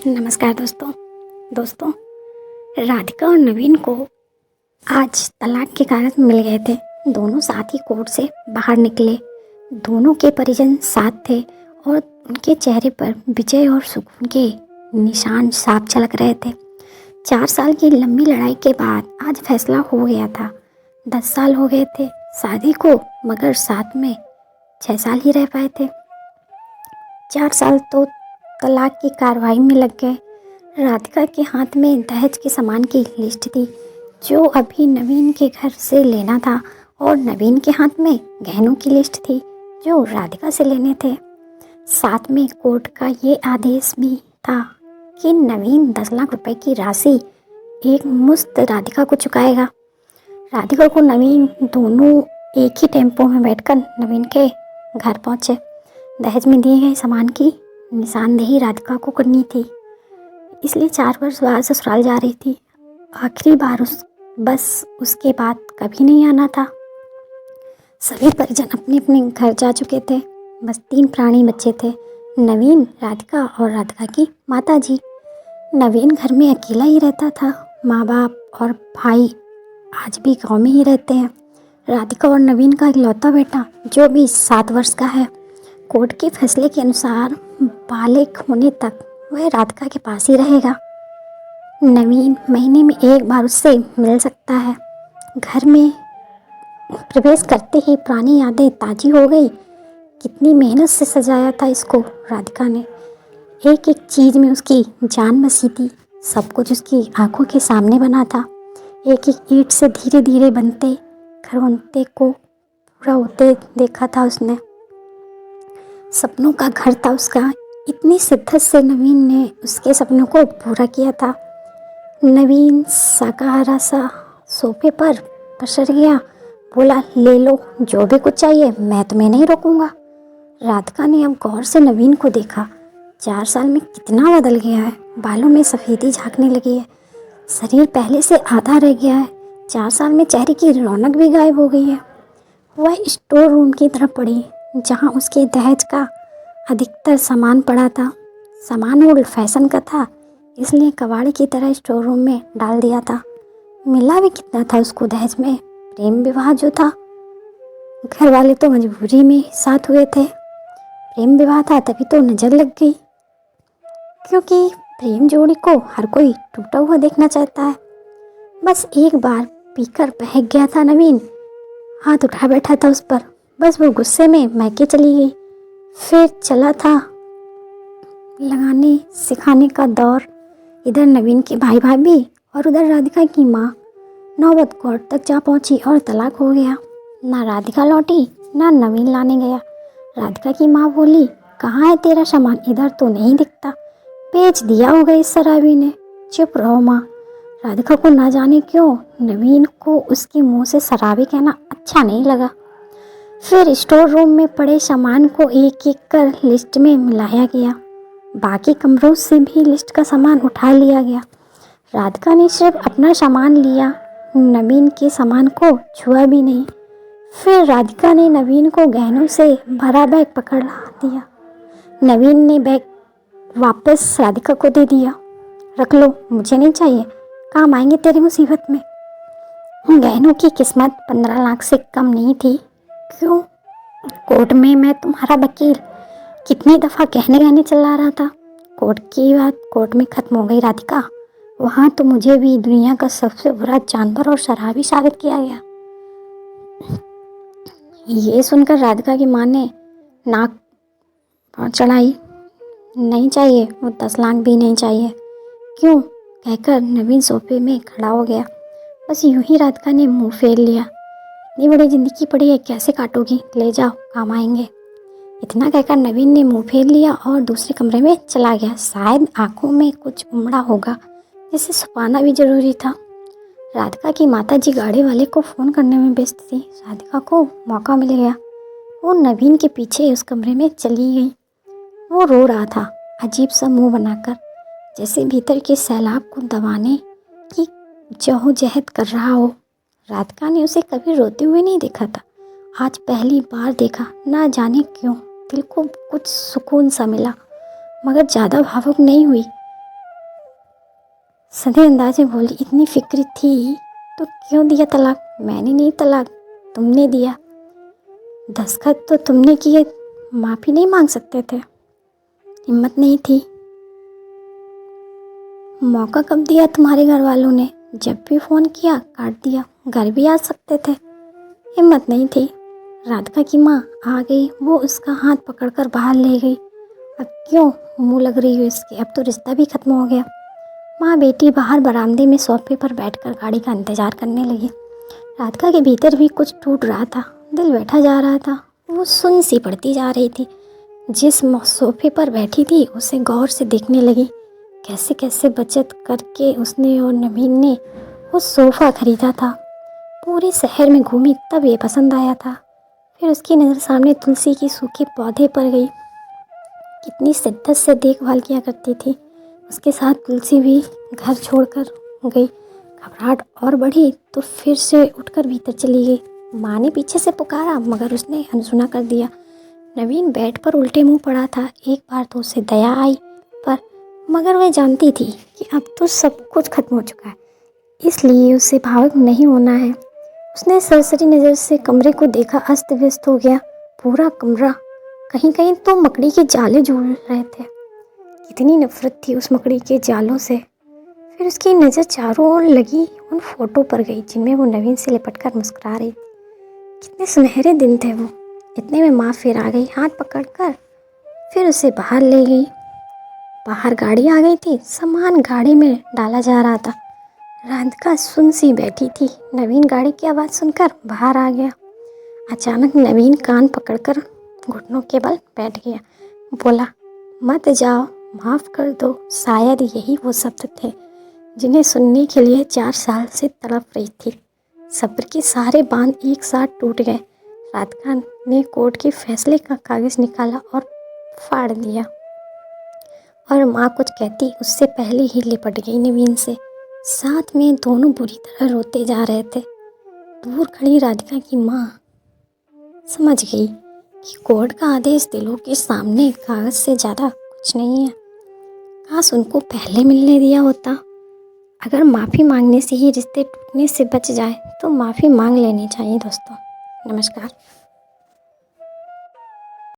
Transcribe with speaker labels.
Speaker 1: नमस्कार दोस्तों। राधिका और नवीन को आज तलाक के कागज मिल गए थे। दोनों साथ ही कोर्ट से बाहर निकले। दोनों के परिजन साथ थे और उनके चेहरे पर विजय और सुकून के निशान साफ झलक रहे थे। 4 साल की लंबी लड़ाई के बाद आज फैसला हो गया था। 10 साल हो गए थे शादी को, मगर साथ में 6 साल ही रह पाए थे। 4 साल तो तलाक की कार्रवाई में लग गए। राधिका के हाथ में दहेज के सामान की लिस्ट थी जो अभी नवीन के घर से लेना था, और नवीन के हाथ में गहनों की लिस्ट थी जो राधिका से लेने थे। साथ में कोर्ट का ये आदेश भी था कि नवीन 10 लाख रुपए की राशि एक मुश्त राधिका को चुकाएगा। राधिका को नवीन दोनों एक ही टेम्पो में बैठकर नवीन के घर पहुंचे। दहेज में दिए गए सामान की निशानदेही राधिका को करनी थी, इसलिए 4 वर्ष बाद ससुराल जा रही थी। आखिरी बार बस उसके बाद कभी नहीं आना था। सभी परिजन अपने अपने घर जा चुके थे। बस 3 प्राणी बच्चे थे, नवीन, राधिका और राधिका की माताजी। नवीन घर में अकेला ही रहता था। माँ बाप और भाई आज भी गांव में ही रहते हैं। राधिका और नवीन का इकलौता बेटा जो भी 7 वर्ष का है, कोर्ट के फैसले के अनुसार बालिग होने तक वह राधिका के पास ही रहेगा। नवीन महीने में एक बार उससे मिल सकता है। घर में प्रवेश करते ही पुरानी यादें ताजी हो गई। कितनी मेहनत से सजाया था इसको राधिका ने। एक एक चीज़ में उसकी जान बसी थी। सब कुछ उसकी आंखों के सामने बना था। एक एक ईंट से धीरे धीरे बनते घरौंदे को पूरा होते देखा था उसने। सपनों का घर था उसका। इतनी शिद्दत से नवीन ने उसके सपनों को पूरा किया था। नवीन शाकाहारा सा सोफे पर पसर गया, बोला, ले लो जो भी कुछ चाहिए, मैं तुम्हें नहीं रोकूंगा। राधिका ने अब गौर से नवीन को देखा। 4 साल में कितना बदल गया है। बालों में सफ़ेदी झांकने लगी है। शरीर पहले से आधा रह गया है। 4 साल में चेहरे की रौनक भी गायब हो गई है। वह स्टोर रूम की तरफ बढ़ी जहाँ उसके दहेज का अधिकतर सामान पड़ा था। सामान ओल्ड फैशन का था, इसलिए कबाड़ी की तरह स्टोर रूम में डाल दिया था। मिला भी कितना था उसको दहेज में? प्रेम विवाह जो था। घर वाले तो मजबूरी में साथ हुए थे। प्रेम विवाह था तभी तो नज़र लग गई, क्योंकि प्रेम जोड़ी को हर कोई टूटा हुआ देखना चाहता है। बस एक बार पीकर बहक गया था नवीन, हाथ उठा बैठा था उस पर। बस वो गुस्से में मैके चली गई। फिर चला था लगाने सिखाने का दौर। इधर नवीन के भाई भाभी और उधर राधिका की माँ। नौबत कोर्ट तक जा पहुंची और तलाक हो गया। ना राधिका लौटी, ना नवीन लाने गया। राधिका की माँ बोली, कहाँ है तेरा सामान? इधर तो नहीं दिखता, बेच दिया होगा इस शराबी ने। चुप रहो माँ। राधिका को ना जाने क्यों नवीन को उसके मुंह से शराबी कहना अच्छा नहीं लगा। फिर स्टोर रूम में पड़े सामान को एक एक कर लिस्ट में मिलाया गया। बाकी कमरों से भी लिस्ट का सामान उठा लिया गया। राधिका ने सिर्फ अपना सामान लिया, नवीन के सामान को छुआ भी नहीं। फिर राधिका ने नवीन को गहनों से भरा बैग पकड़ा दिया। नवीन ने बैग वापस राधिका को दे दिया। रख लो, मुझे नहीं चाहिए, काम आएंगे तेरी मुसीबत में। गहनों की कीमत 15 लाख से कम नहीं थी। क्यों? कोर्ट में मैं तुम्हारा वकील कितनी दफ़ा कहने चला रहा था। कोर्ट की बात कोर्ट में ख़त्म हो गई राधिका। वहाँ तो मुझे भी दुनिया का सबसे बुरा जानवर और शराबी साबित किया गया। ये सुनकर राधिका की माँ ने नाक चढ़ाई। नहीं चाहिए, वो 10 लाख भी नहीं चाहिए। क्यों? कहकर नवीन सोफे में खड़ा हो गया। बस यूं ही राधिका ने मुंह फेर लिया। इतनी बड़ी जिंदगी पड़ी है, कैसे काटोगी? ले जाओ, काम आएंगे। इतना कहकर नवीन ने मुंह फेर लिया और दूसरे कमरे में चला गया। शायद आंखों में कुछ उमड़ा होगा जिसे छुपाना भी जरूरी था। राधिका की माताजी गाड़ी वाले को फ़ोन करने में व्यस्त थी। राधिका को मौका मिल गया। वो नवीन के पीछे उस कमरे में चली गई। वो रो रहा था, अजीब सा मुंह बनाकर, जैसे भीतर के सैलाब को दबाने की जहद कर रहा हो। राधिका ने उसे कभी रोते हुए नहीं देखा था। आज पहली बार देखा। ना जाने क्यों दिल को कुछ सुकून सा मिला, मगर ज़्यादा भावुक नहीं हुई। सधे अंदाज में बोली, इतनी फिक्र थी तो क्यों दिया तलाक? मैंने नहीं तलाक, तुमने दिया। दस्तखत तो तुमने किए, माफ़ी नहीं मांग सकते थे? हिम्मत नहीं थी? मौका कब दिया तुम्हारे घर वालों ने? जब भी फ़ोन किया काट दिया। घर भी आ सकते थे, हिम्मत नहीं थी? राधिका की माँ आ गई, वो उसका हाथ पकड़कर बाहर ले गई। अब क्यों मुंह लग रही हो इसके? अब तो रिश्ता भी खत्म हो गया। माँ बेटी बाहर बरामदे में सोफे पर बैठकर गाड़ी का इंतजार करने लगी। राधिका के भीतर भी कुछ टूट रहा था, दिल बैठा जा रहा था। वो सुन सी पड़ती जा रही थी। जिस सोफे पर बैठी थी उसे गौर से देखने लगी। कैसे कैसे बचत करके उसने और नवीन ने वो सोफ़ा खरीदा था। पूरे शहर में घूमी तब ये पसंद आया था। फिर उसकी नज़र सामने तुलसी की सूखे पौधे पर गई। कितनी शिद्दत से देखभाल किया करती थी। उसके साथ तुलसी भी घर छोड़कर गई। घबराहट और बढ़ी तो फिर से उठकर भीतर चली गई। माँ ने पीछे से पुकारा मगर उसने अनसुना कर दिया। नवीन बेड पर उल्टे मुंह पड़ा था। एक बार तो उसे दया आई पर मगर वह जानती थी कि अब तो सब कुछ खत्म हो चुका है, इसलिए उसे भावुक नहीं होना है। उसने सरसरी नज़र से कमरे को देखा। अस्त व्यस्त हो गया पूरा कमरा। कहीं कहीं तो मकड़ी के जाले झूल रहे थे। कितनी नफरत थी उस मकड़ी के जालों से। फिर उसकी नज़र चारों ओर लगी उन फोटो पर गई जिनमें वो नवीन से लिपटकर मुस्कुरा रही थी। कितने सुनहरे दिन थे वो। इतने में माँ फिर आ गई, हाथ पकड़कर फिर उसे बाहर ले गई। बाहर गाड़ी आ गई थी, सामान गाड़ी में डाला जा रहा था। राधिका सुन सी बैठी थी। नवीन गाड़ी की आवाज़ सुनकर बाहर आ गया। अचानक नवीन कान पकड़कर घुटनों के बल बैठ गया। बोला, मत जाओ, माफ़ कर दो। शायद यही वो शब्द थे जिन्हें सुनने के लिए 4 साल से तड़प रही थी। सब्र के सारे बांध एक साथ टूट गए। राधिका ने कोर्ट के फैसले का कागज़ निकाला और फाड़ दिया। और माँ कुछ कहती उससे पहले ही लिपट गई नवीन से। साथ में दोनों बुरी तरह रोते जा रहे थे। दूर खड़ी राधिका की माँ समझ गई कि कोर्ट का आदेश दिलों के सामने कागज से ज़्यादा कुछ नहीं है। काश उनको पहले मिलने दिया होता। अगर माफ़ी मांगने से ही रिश्ते टूटने से बच जाए तो माफ़ी मांग लेनी चाहिए दोस्तों। नमस्कार।